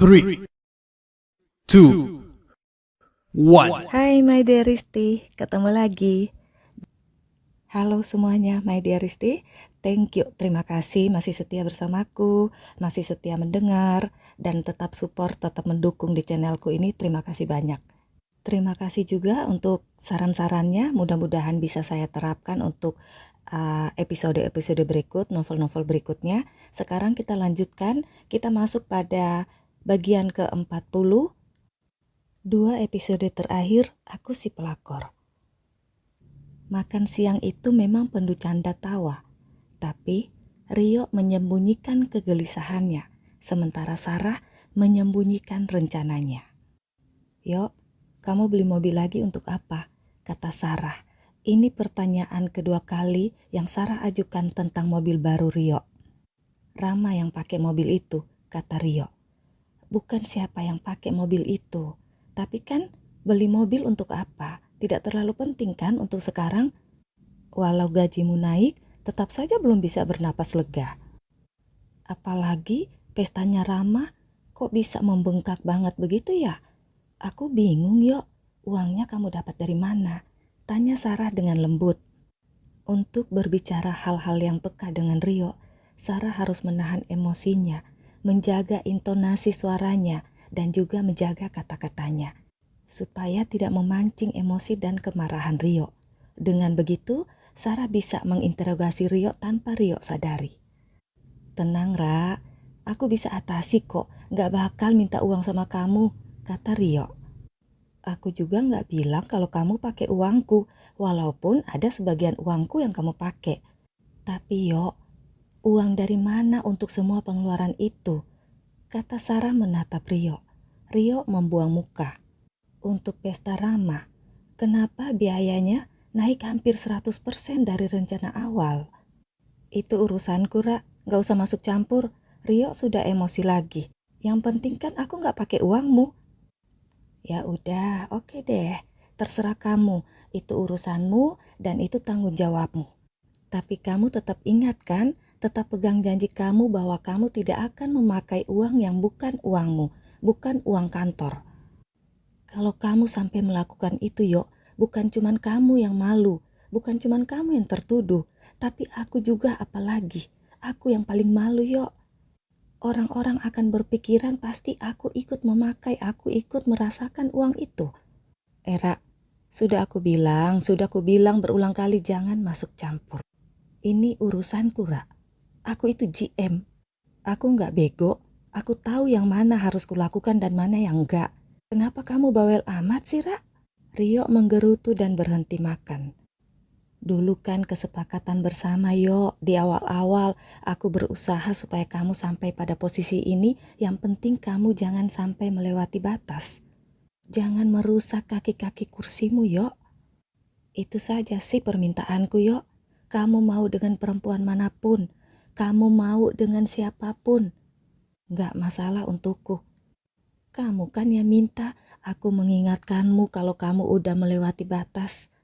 3, 2, 1. Hai my dearisti, ketemu lagi. Halo semuanya my dearisti, thank you, terima kasih masih setia bersamaku, masih setia mendengar, dan tetap support, tetap mendukung di channelku ini, terima kasih banyak. Terima kasih juga untuk saran-sarannya, mudah-mudahan bisa saya terapkan untuk episode-episode berikut, novel-novel berikutnya. Sekarang kita lanjutkan, kita masuk pada bagian ke-40. 2 episode terakhir, aku si pelakor. Makan siang itu memang penuh canda tawa, tapi Rio menyembunyikan kegelisahannya, sementara Sarah menyembunyikan rencananya. "Yo, kamu beli mobil lagi untuk apa?" kata Sarah. Ini pertanyaan kedua kali yang Sarah ajukan tentang mobil baru Rio. "Rama yang pakai mobil itu," kata Rio. "Bukan siapa yang pakai mobil itu. Tapi kan beli mobil untuk apa? Tidak terlalu penting kan untuk sekarang? Walau gajimu naik, tetap saja belum bisa bernapas lega. Apalagi pestanya Rama, kok bisa membengkak banget begitu ya? Aku bingung Yo, uangnya kamu dapat dari mana?" tanya Sarah dengan lembut. Untuk berbicara hal-hal yang peka dengan Rio, Sarah harus menahan emosinya, menjaga intonasi suaranya, dan juga menjaga kata-katanya, supaya tidak memancing emosi dan kemarahan Rio. Dengan begitu, Sarah bisa menginterogasi Rio tanpa Rio sadari. "Tenang Ra, aku bisa atasi kok, gak bakal minta uang sama kamu," kata Rio. "Aku juga gak bilang kalau kamu pakai uangku, walaupun ada sebagian uangku yang kamu pakai. Tapi Yo, uang dari mana untuk semua pengeluaran itu?" kata Sarah menatap Rio. Rio membuang muka. "Untuk pesta Rama, kenapa biayanya naik hampir 100% dari rencana awal?" "Itu urusanku Ra, gak usah masuk campur." Rio sudah emosi lagi. "Yang penting kan aku gak pakai uangmu." "Ya udah, oke deh, terserah kamu. Itu urusanmu dan itu tanggung jawabmu. Tapi kamu tetap ingat kan, tetap pegang janji kamu bahwa kamu tidak akan memakai uang yang bukan uangmu, bukan uang kantor. Kalau kamu sampai melakukan itu Yo, bukan cuman kamu yang malu, bukan cuman kamu yang tertuduh, tapi aku juga apalagi. Aku yang paling malu Yo. Orang-orang akan berpikiran pasti aku ikut memakai, aku ikut merasakan uang itu." "Era, sudah aku bilang berulang kali jangan masuk campur. Ini urusanku Ra. Aku itu GM. Aku nggak bego. Aku tahu yang mana harus kulakukan dan mana yang enggak. Kenapa kamu bawel amat sih Ra?" Rio menggerutu dan berhenti makan. "Dulu kan kesepakatan bersama Yo, di awal-awal aku berusaha supaya kamu sampai pada posisi ini, yang penting kamu jangan sampai melewati batas. Jangan merusak kaki-kaki kursimu Yo. Itu saja sih permintaanku Yo. Kamu mau dengan perempuan manapun, kamu mau dengan siapapun, gak masalah untukku. Kamu kan yang minta aku mengingatkanmu kalau kamu udah melewati batas.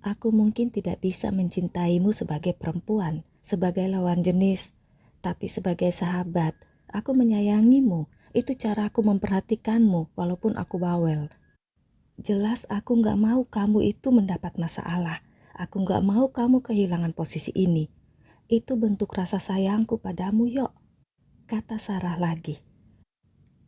Aku mungkin tidak bisa mencintaimu sebagai perempuan, sebagai lawan jenis, tapi sebagai sahabat, aku menyayangimu. Itu cara aku memperhatikanmu walaupun aku bawel. Jelas aku gak mau kamu itu mendapat masalah. Aku gak mau kamu kehilangan posisi ini. Itu bentuk rasa sayangku padamu Yo," kata Sarah lagi.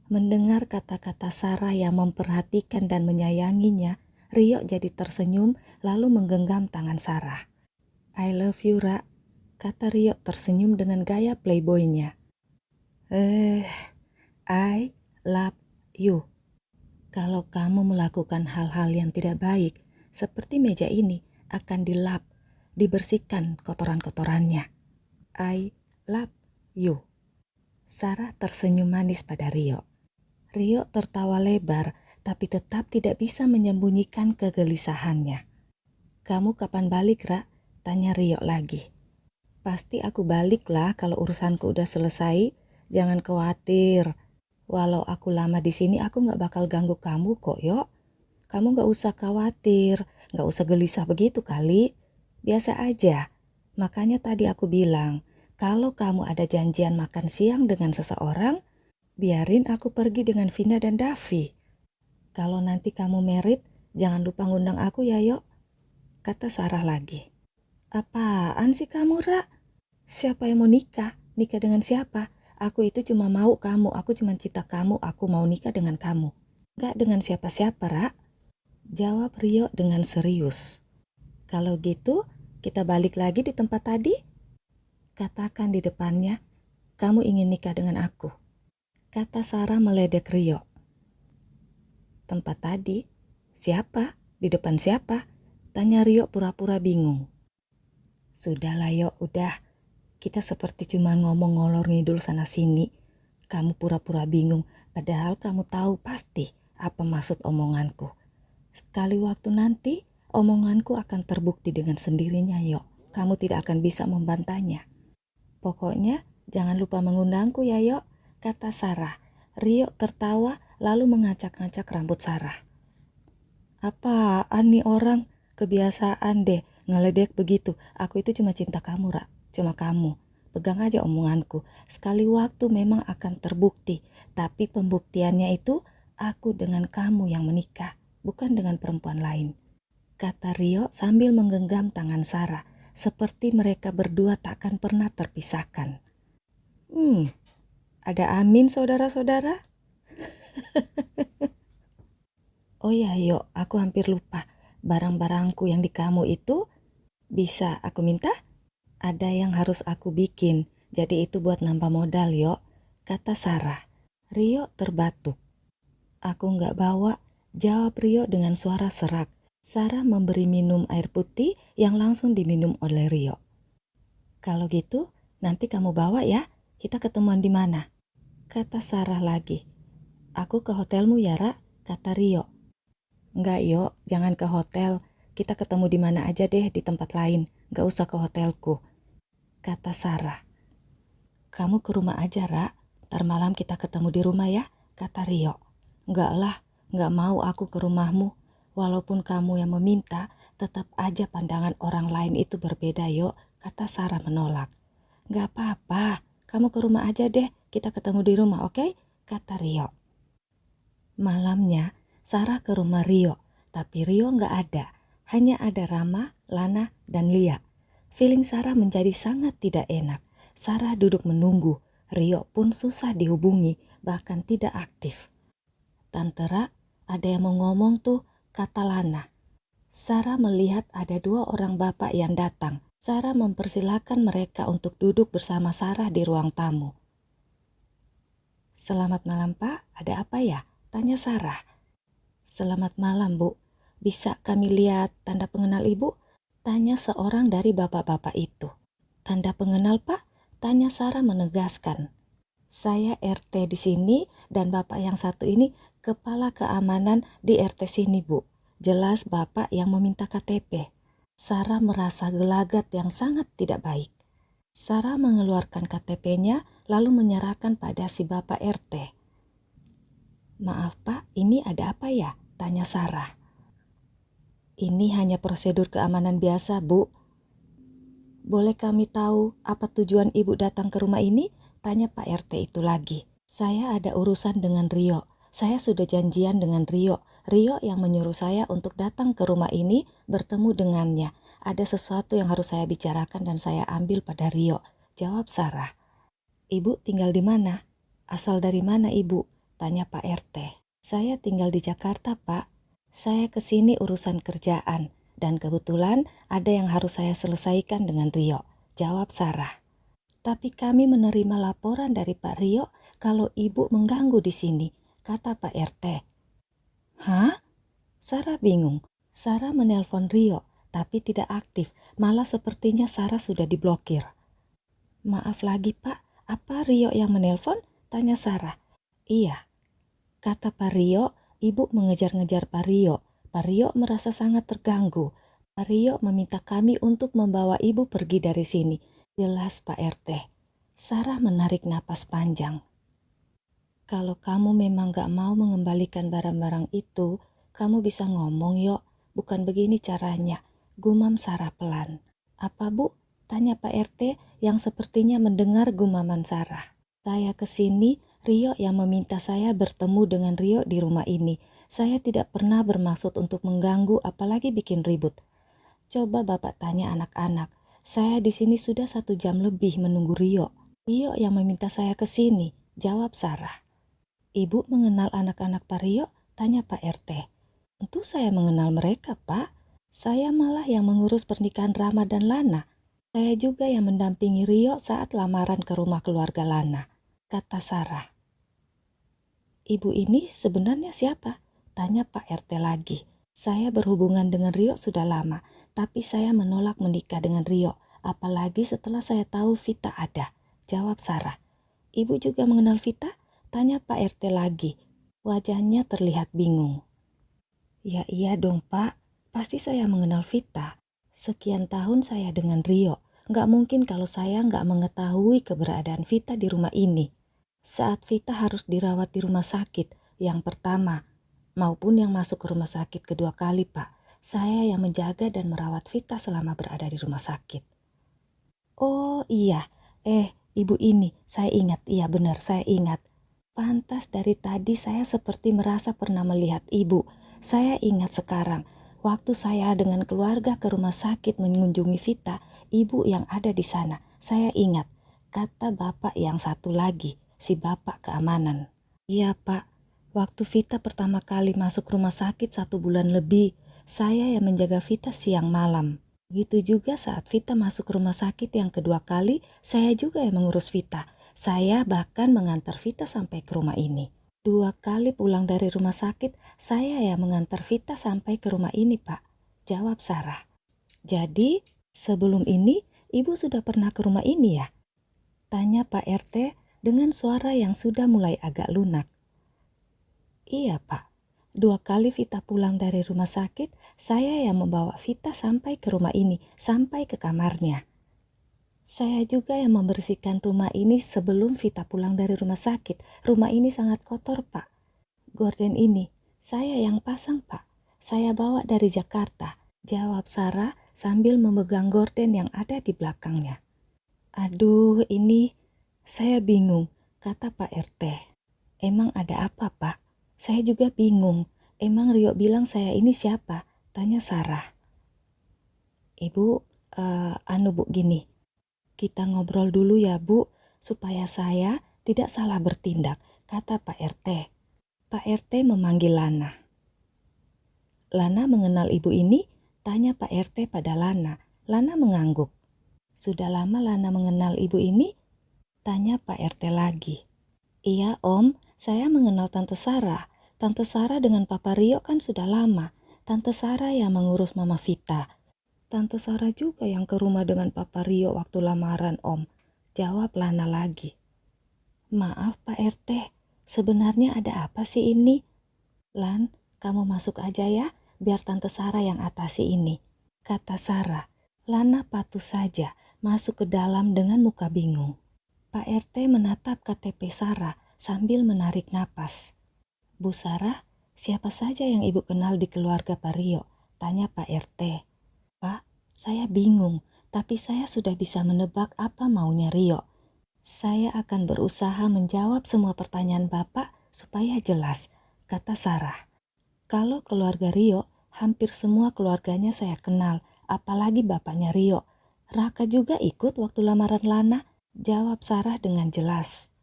Mendengar kata-kata Sarah yang memperhatikan dan menyayanginya, Rio jadi tersenyum lalu menggenggam tangan Sarah. "I love you Ra," kata Rio tersenyum dengan gaya playboynya. I love you. Kalau kamu melakukan hal-hal yang tidak baik, seperti meja ini, akan dilap, dibersihkan kotoran-kotorannya. I love you." Sarah tersenyum manis pada Rio. Rio tertawa lebar, tapi tetap tidak bisa menyembunyikan kegelisahannya. "Kamu kapan balik Ra?" tanya Rio lagi. "Pasti aku balik lah kalau urusanku udah selesai. Jangan khawatir. Walau aku lama di sini, aku gak bakal ganggu kamu kok Yo. Kamu gak usah khawatir, gak usah gelisah begitu kali. Biasa aja. Makanya tadi aku bilang, kalau kamu ada janjian makan siang dengan seseorang, Biarin aku pergi dengan Vina dan Davi. Kalau nanti kamu merit, jangan lupa ngundang aku ya, Yok, kata Sarah lagi. Apaan sih kamu, Ra? Siapa yang mau nikah? Nikah dengan siapa? Aku itu cuma mau kamu, aku cuma cinta kamu, aku mau nikah dengan kamu. Gak dengan siapa-siapa, Ra. Jawab Rio dengan serius. Kalau gitu, kita balik lagi di tempat tadi? Katakan di depannya, kamu ingin nikah dengan aku, kata Sarah meledek Rio. Tempat tadi? Siapa? Di depan siapa? Tanya Rio pura-pura bingung. Sudahlah Yok, udah. Kita seperti cuma ngomong ngolor ngidul sana sini. Kamu pura-pura bingung, padahal kamu tahu pasti apa maksud omonganku. Sekali waktu nanti, omonganku akan terbukti dengan sendirinya, Yok. Kamu tidak akan bisa membantahnya. Pokoknya, jangan lupa mengundangku ya, Yok, kata Sarah. Rio tertawa lalu mengacak-ngacak rambut Sarah. Apaan nih orang? Kebiasaan deh ngeledek begitu. Aku itu cuma cinta kamu, Ra. Cuma kamu. Pegang aja omonganku. Sekali waktu memang akan terbukti. Tapi pembuktiannya itu aku dengan kamu yang menikah, bukan dengan perempuan lain, kata Rio sambil menggenggam tangan Sarah. Seperti mereka berdua takkan pernah terpisahkan. Ada amin saudara-saudara? Oh ya, Yok, aku hampir lupa. Barang-barangku yang di kamu itu bisa aku minta? Ada yang harus aku bikin, jadi itu buat nambah modal, Yok, kata Sarah. Rio terbatuk. Aku nggak bawa, jawab Rio dengan suara serak. Sarah memberi minum air putih yang langsung diminum oleh Rio. Kalau gitu, nanti kamu bawa ya, kita ketemuan di mana? Kata Sarah lagi. Aku ke hotelmu ya, Ra, kata Rio. Enggak, Yok, jangan ke hotel. Kita ketemu di mana aja deh, di tempat lain. Gak usah ke hotelku, kata Sarah. Kamu ke rumah aja, Ra. Ntar malam kita ketemu di rumah ya, kata Rio. Enggak lah, gak mau aku ke rumahmu. Walaupun kamu yang meminta, tetap aja pandangan orang lain itu berbeda, Yok, kata Sarah menolak. Gak apa-apa, kamu ke rumah aja deh. Kita ketemu di rumah, oke? Kata Rio. Malamnya, Sarah ke rumah Rio, tapi Rio nggak ada. Hanya ada Rama, Lana, dan Lia. Feeling Sarah menjadi sangat tidak enak. Sarah duduk menunggu. Rio pun susah dihubungi, bahkan tidak aktif. Tante Ra, ada yang mau ngomong tuh, kata Lana. Sarah melihat ada 2 orang bapak yang datang. Sarah mempersilahkan mereka untuk duduk bersama Sarah di ruang tamu. Selamat malam, Pak. Ada apa ya? Tanya Sarah. Selamat malam, Bu. Bisa kami lihat tanda pengenal Ibu? Tanya seorang dari bapak-bapak itu. Tanda pengenal, Pak? Tanya Sarah menegaskan. Saya RT di sini dan bapak yang satu ini kepala keamanan di RT sini, Bu. Jelas bapak yang meminta KTP. Sarah merasa gelagat yang sangat tidak baik. Sarah mengeluarkan KTP-nya lalu menyerahkan pada si bapak RT. Maaf Pak, ini ada apa ya? Tanya Sarah. Ini hanya prosedur keamanan biasa, Bu. Boleh kami tahu apa tujuan Ibu datang ke rumah ini? Tanya Pak RT itu lagi. Saya ada urusan dengan Rio. Saya sudah janjian dengan Rio. Rio yang menyuruh saya untuk datang ke rumah ini bertemu dengannya. Ada sesuatu yang harus saya bicarakan dan saya ambil pada Rio, jawab Sarah. Ibu tinggal di mana? Asal dari mana Ibu? Tanya Pak RT. Saya tinggal di Jakarta, Pak. Saya kesini urusan kerjaan dan kebetulan ada yang harus saya selesaikan dengan Rio, jawab Sarah. Tapi kami menerima laporan dari Pak Rio kalau Ibu mengganggu di sini, kata Pak RT. Hah? Sarah bingung. Sarah menelpon Rio, tapi tidak aktif. Malah sepertinya Sarah sudah diblokir. Maaf lagi, Pak. Apa Rio yang menelpon? Tanya Sarah. Iya, kata Pak Rio. Ibu mengejar-ngejar Pak Rio. Pak Rio merasa sangat terganggu. Pak Rio meminta kami untuk membawa Ibu pergi dari sini. Jelas Pak RT. Sarah menarik napas panjang. Kalau kamu memang gak mau mengembalikan barang-barang itu, kamu bisa ngomong, Yok. Bukan begini caranya, gumam Sarah pelan. Apa Bu? Tanya Pak RT yang sepertinya mendengar gumaman Sarah. Saya kesini Rio yang meminta saya bertemu dengan Rio di rumah ini. Saya tidak pernah bermaksud untuk mengganggu apalagi bikin ribut. Coba Bapak tanya anak-anak. Saya di sini sudah 1 jam lebih menunggu Rio. Rio yang meminta saya ke sini, jawab Sarah. Ibu mengenal anak-anak Pak Rio? Tanya Pak RT. Tentu saya mengenal mereka, Pak. Saya malah yang mengurus pernikahan Rama dan Lana. Saya juga yang mendampingi Rio saat lamaran ke rumah keluarga Lana, kata Sarah. Ibu ini sebenarnya siapa? Tanya Pak RT lagi. Saya berhubungan dengan Rio sudah lama, tapi saya menolak menikah dengan Rio, apalagi setelah saya tahu Vita ada, jawab Sarah. Ibu juga mengenal Vita? Tanya Pak RT lagi. Wajahnya terlihat bingung. Ya iya dong Pak, pasti saya mengenal Vita. Sekian tahun saya dengan Rio, nggak mungkin kalau saya nggak mengetahui keberadaan Vita di rumah ini. Saat Vita harus dirawat di rumah sakit yang pertama maupun yang masuk ke rumah sakit kedua kali Pak, saya yang menjaga dan merawat Vita selama berada di rumah sakit. Oh iya, ibu ini, saya ingat, iya benar saya ingat. Pantas dari tadi saya seperti merasa pernah melihat ibu. Saya ingat sekarang, waktu saya dengan keluarga ke rumah sakit mengunjungi Vita, ibu yang ada di sana. Saya ingat, kata bapak yang satu lagi, si bapak keamanan. Iya Pak, waktu Vita pertama kali masuk rumah sakit 1 bulan lebih, saya yang menjaga Vita siang malam. Begitu juga saat Vita masuk rumah sakit yang kedua kali, saya juga yang mengurus Vita. Saya bahkan mengantar Vita sampai ke rumah ini. 2 kali pulang dari rumah sakit, saya yang mengantar Vita sampai ke rumah ini, Pak. Jawab Sarah. Jadi, sebelum ini, Ibu sudah pernah ke rumah ini ya? Tanya Pak RT dengan suara yang sudah mulai agak lunak. Iya, Pak. 2 kali Vita pulang dari rumah sakit, saya yang membawa Vita sampai ke rumah ini, sampai ke kamarnya. Saya juga yang membersihkan rumah ini sebelum Vita pulang dari rumah sakit. Rumah ini sangat kotor, Pak. Gorden ini, saya yang pasang, Pak. Saya bawa dari Jakarta, jawab Sarah sambil memegang gorden yang ada di belakangnya. Aduh, ini saya bingung, kata Pak RT. Emang ada apa, Pak? Saya juga bingung. Emang Rio bilang saya ini siapa? Tanya Sarah. Ibu, Bu gini. Kita ngobrol dulu ya Bu, supaya saya tidak salah bertindak, kata Pak RT. Pak RT memanggil Lana. Lana mengenal ibu ini? Tanya Pak RT pada Lana. Lana mengangguk. Sudah lama Lana mengenal ibu ini? Tanya Pak RT lagi. Iya Om, saya mengenal Tante Sarah. Tante Sarah dengan Papa Rio kan sudah lama. Tante Sarah yang mengurus Mama Vita. Tante Sarah juga yang ke rumah dengan Papa Rio waktu lamaran Om. Jawab Lana lagi. Maaf Pak RT, sebenarnya ada apa sih ini? Lan, kamu masuk aja ya, biar Tante Sarah yang atasi ini. Kata Sarah. Lana patuh saja, masuk ke dalam dengan muka bingung. Pak RT menatap KTP Sarah sambil menarik napas. Bu Sarah, siapa saja yang ibu kenal di keluarga Pak Rio? Tanya Pak RT. Pak, saya bingung, tapi saya sudah bisa menebak apa maunya Rio. Saya akan berusaha menjawab semua pertanyaan Bapak supaya jelas, kata Sarah. Kalau keluarga Rio, hampir semua keluarganya saya kenal, apalagi bapaknya Rio. Raka juga ikut waktu lamaran Lana, jawab Sarah dengan jelas.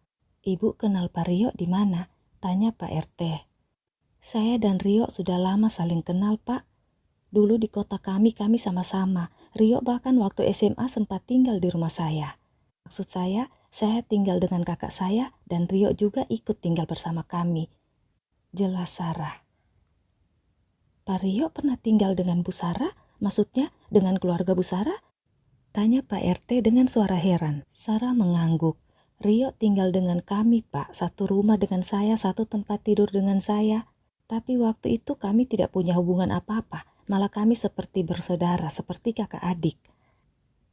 Ibu kenal Pak Rio di mana? Tanya Pak RT. Saya dan Rio sudah lama saling kenal, Pak. Dulu di kota kami sama-sama. Rio bahkan waktu SMA sempat tinggal di rumah saya. Maksud saya tinggal dengan kakak saya dan Rio juga ikut tinggal bersama kami. Jelas Sarah. Pak Rio pernah tinggal dengan Bu Sarah? Maksudnya dengan keluarga Bu Sarah? Tanya Pak RT dengan suara heran. Sarah mengangguk. Rio tinggal dengan kami, Pak. Satu rumah dengan saya, satu tempat tidur dengan saya. Tapi waktu itu kami tidak punya hubungan apa-apa. Malah kami seperti bersaudara, seperti kakak adik.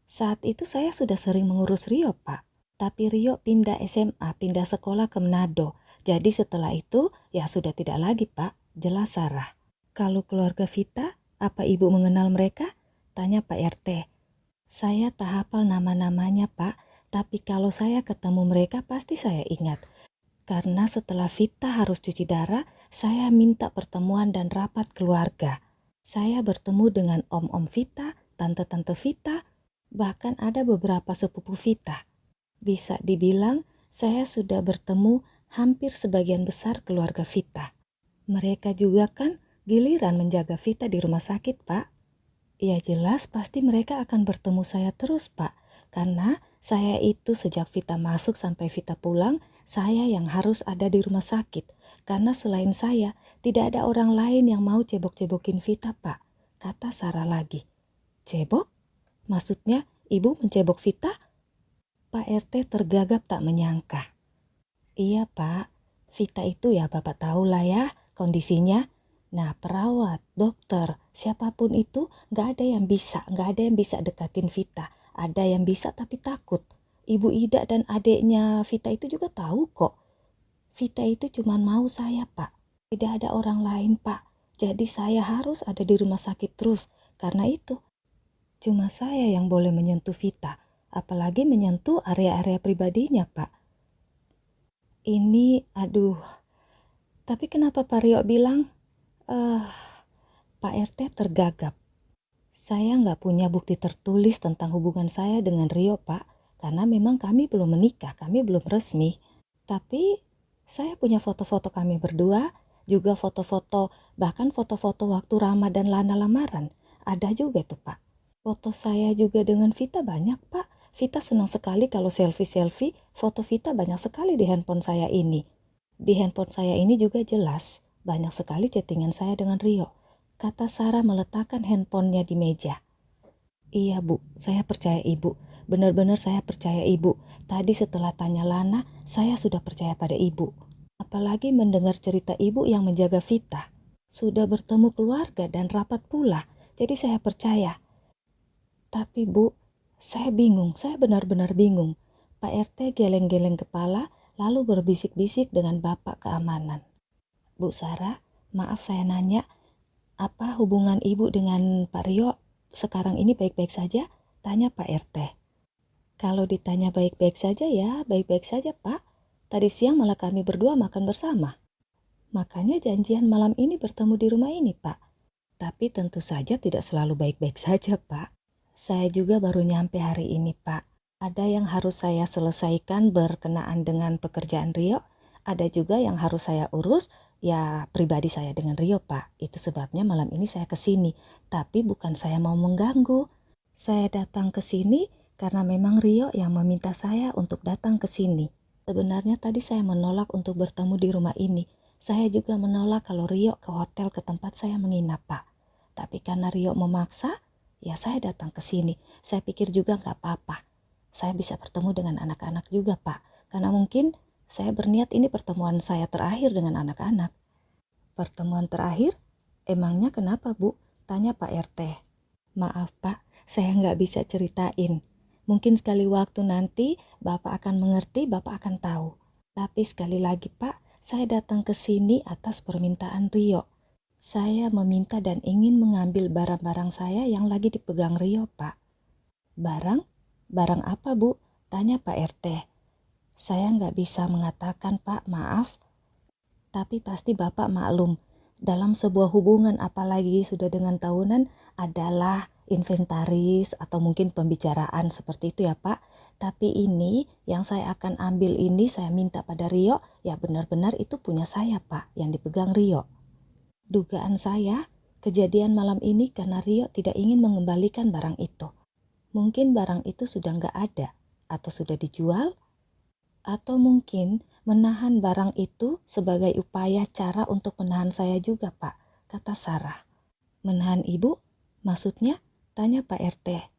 Saat itu saya sudah sering mengurus Rio, Pak. Tapi Rio pindah SMA, pindah sekolah ke Manado. Jadi setelah itu, ya sudah tidak lagi, Pak. Jelas Sarah. Kalau keluarga Vita, apa ibu mengenal mereka? Tanya Pak RT. Saya tak hafal nama-namanya Pak, tapi kalau saya ketemu mereka pasti saya ingat. Karena setelah Vita harus cuci darah, saya minta pertemuan dan rapat keluarga. Saya bertemu dengan om-om Vita, tante-tante Vita, bahkan ada beberapa sepupu Vita. Bisa dibilang saya sudah bertemu hampir sebagian besar keluarga Vita. Mereka juga kan giliran menjaga Vita di rumah sakit, Pak. Ya jelas pasti mereka akan bertemu saya terus, Pak. Karena saya itu sejak Vita masuk sampai Vita pulang, saya yang harus ada di rumah sakit. Karena selain saya, tidak ada orang lain yang mau cebok-cebokin Vita, Pak. Kata Sarah lagi. Cebok? Maksudnya ibu mencebok Vita? Pak RT tergagap tak menyangka. Iya, Pak. Vita itu ya Bapak tahu lah ya kondisinya. Nah, perawat, dokter, siapapun itu gak ada yang bisa dekatin Vita. Ada yang bisa tapi takut. Ibu Ida dan adiknya Vita itu juga tahu kok. Vita itu cuma mau saya, Pak. Tidak ada orang lain, Pak. Jadi saya harus ada di rumah sakit terus. Karena itu, cuma saya yang boleh menyentuh Vita. Apalagi menyentuh area-area pribadinya, Pak. Ini, aduh. Tapi kenapa Pak Rio bilang, Pak RT tergagap. Saya nggak punya bukti tertulis tentang hubungan saya dengan Rio, Pak. Karena memang kami belum menikah, kami belum resmi. Tapi saya punya foto-foto kami berdua, juga foto-foto, bahkan foto-foto waktu Rama dan Lana lamaran. Ada juga tuh, Pak. Foto saya juga dengan Vita banyak, Pak. Vita senang sekali kalau selfie-selfie, foto Vita banyak sekali di handphone saya ini. Di handphone saya ini juga jelas, banyak sekali chattingan saya dengan Rio. Kata Sarah meletakkan handphonenya di meja. Iya, Bu, saya percaya Ibu. Benar-benar saya percaya Ibu. Tadi setelah tanya Lana, saya sudah percaya pada Ibu. Apalagi mendengar cerita Ibu yang menjaga Vita. Sudah bertemu keluarga dan rapat pula. Jadi saya percaya. Tapi Bu, saya bingung, saya benar-benar bingung. Pak RT geleng-geleng kepala lalu berbisik-bisik dengan Bapak keamanan. Bu Sarah, maaf saya nanya, apa hubungan Ibu dengan Pak Rio sekarang ini baik-baik saja? Tanya Pak RT. Kalau ditanya baik-baik saja ya baik-baik saja, Pak. Tadi siang malah kami berdua makan bersama. Makanya janjian malam ini bertemu di rumah ini, Pak. Tapi tentu saja tidak selalu baik-baik saja, Pak. Saya juga baru nyampe hari ini, Pak. Ada yang harus saya selesaikan berkenaan dengan pekerjaan Rio. Ada juga yang harus saya urus, ya pribadi saya dengan Rio, Pak. Itu sebabnya malam ini saya ke sini. Tapi bukan saya mau mengganggu. Saya datang ke sini karena memang Rio yang meminta saya untuk datang ke sini. Sebenarnya tadi saya menolak untuk bertemu di rumah ini. Saya juga menolak kalau Rio ke hotel ke tempat saya menginap, Pak. Tapi karena Rio memaksa, ya saya datang ke sini. Saya pikir juga gak apa-apa. Saya bisa bertemu dengan anak-anak juga, Pak. Karena mungkin saya berniat ini pertemuan saya terakhir dengan anak-anak. Pertemuan terakhir? Emangnya kenapa, Bu? Tanya Pak RT. Maaf, Pak. Saya gak bisa ceritain. Mungkin sekali waktu nanti Bapak akan mengerti, Bapak akan tahu. Tapi sekali lagi, Pak, saya datang ke sini atas permintaan Rio. Saya meminta dan ingin mengambil barang-barang saya yang lagi dipegang Rio, Pak. Barang? Barang apa, Bu? Tanya Pak RT. Saya nggak bisa mengatakan, Pak, maaf. Tapi pasti Bapak maklum, dalam sebuah hubungan apalagi sudah dengan tahunan adalah inventaris atau mungkin pembicaraan seperti itu ya, Pak. Tapi ini yang saya akan ambil ini saya minta pada Rio, ya benar-benar itu punya saya, Pak, yang dipegang Rio. Dugaan saya, kejadian malam ini karena Rio tidak ingin mengembalikan barang itu. Mungkin barang itu sudah nggak ada, atau sudah dijual, atau mungkin menahan barang itu sebagai upaya cara untuk menahan saya juga, Pak, kata Sarah. Menahan Ibu? Maksudnya? Tanya Pak RT.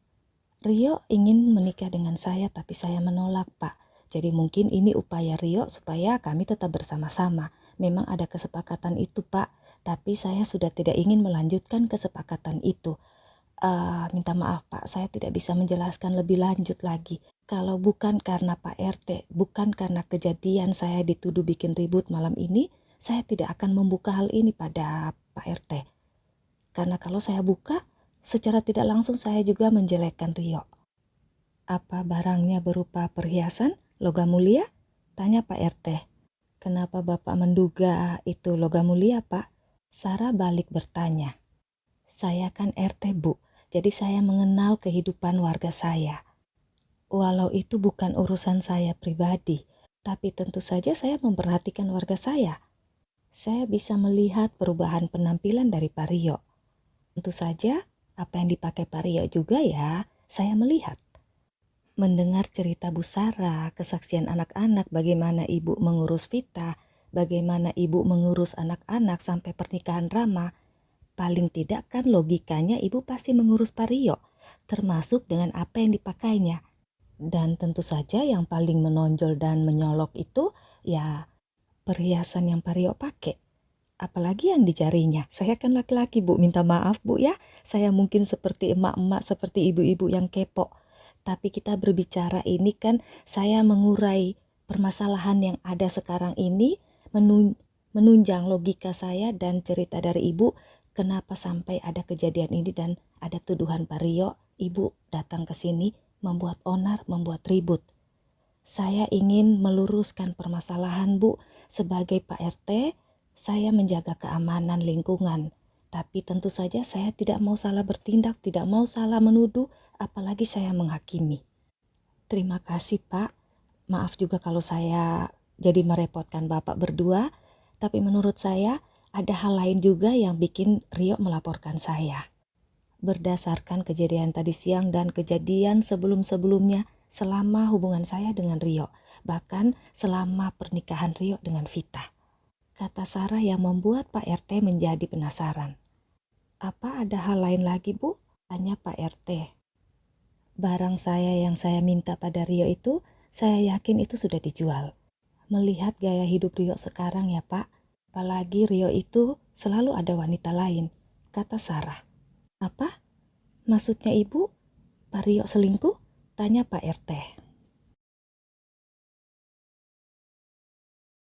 Rio ingin menikah dengan saya tapi saya menolak, Pak. Jadi mungkin ini upaya Rio supaya kami tetap bersama-sama. Memang ada kesepakatan itu, Pak. Tapi saya sudah tidak ingin melanjutkan kesepakatan itu. Minta maaf, Pak, saya tidak bisa menjelaskan lebih lanjut lagi. Kalau bukan karena Pak RT, bukan karena kejadian saya dituduh bikin ribut malam ini, saya tidak akan membuka hal ini pada Pak RT. Karena kalau saya buka, secara tidak langsung saya juga menjelekkan Rio. Apa barangnya berupa perhiasan, logam mulia? Tanya Pak RT. Kenapa Bapak menduga itu logam mulia, Pak? Sarah balik bertanya. Saya kan RT, Bu, jadi saya mengenal kehidupan warga saya. Walau itu bukan urusan saya pribadi, tapi tentu saja saya memperhatikan warga saya. Saya bisa melihat perubahan penampilan dari Pak Rio. Tentu saja apa yang dipakai Pak Rio juga ya, saya melihat. Mendengar cerita Bu Sarah, kesaksian anak-anak, bagaimana ibu mengurus Vita, bagaimana ibu mengurus anak-anak sampai pernikahan Rama, paling tidak kan logikanya ibu pasti mengurus Pak Rio, termasuk dengan apa yang dipakainya. Dan tentu saja yang paling menonjol dan menyolok itu ya perhiasan yang Pak Rio pakai. Apalagi yang di jarinya. Saya kan laki-laki, Bu, minta maaf, Bu, ya. Saya mungkin seperti emak-emak, seperti ibu-ibu yang kepo. Tapi kita berbicara ini kan saya mengurai permasalahan yang ada sekarang ini, menunjang logika saya dan cerita dari ibu, kenapa sampai ada kejadian ini dan ada tuduhan Pak Rio, ibu datang ke sini membuat onar, membuat ribut. Saya ingin meluruskan permasalahan, Bu. Sebagai Pak RT, saya menjaga keamanan lingkungan. Tapi tentu saja saya tidak mau salah bertindak, tidak mau salah menuduh, apalagi saya menghakimi. Terima kasih, Pak. Maaf juga kalau saya jadi merepotkan Bapak berdua, tapi menurut saya ada hal lain juga yang bikin Rio melaporkan saya. Berdasarkan kejadian tadi siang dan kejadian sebelum-sebelumnya selama hubungan saya dengan Rio, bahkan selama pernikahan Rio dengan Vita. Kata Sarah yang membuat Pak RT menjadi penasaran. Apa ada hal lain lagi, Bu? Tanya Pak RT. Barang saya yang saya minta pada Rio itu, saya yakin itu sudah dijual. Melihat gaya hidup Rio sekarang ya, Pak, apalagi Rio itu selalu ada wanita lain, kata Sarah. Apa? Maksudnya Ibu, Pak Rio selingkuh? Tanya Pak RT.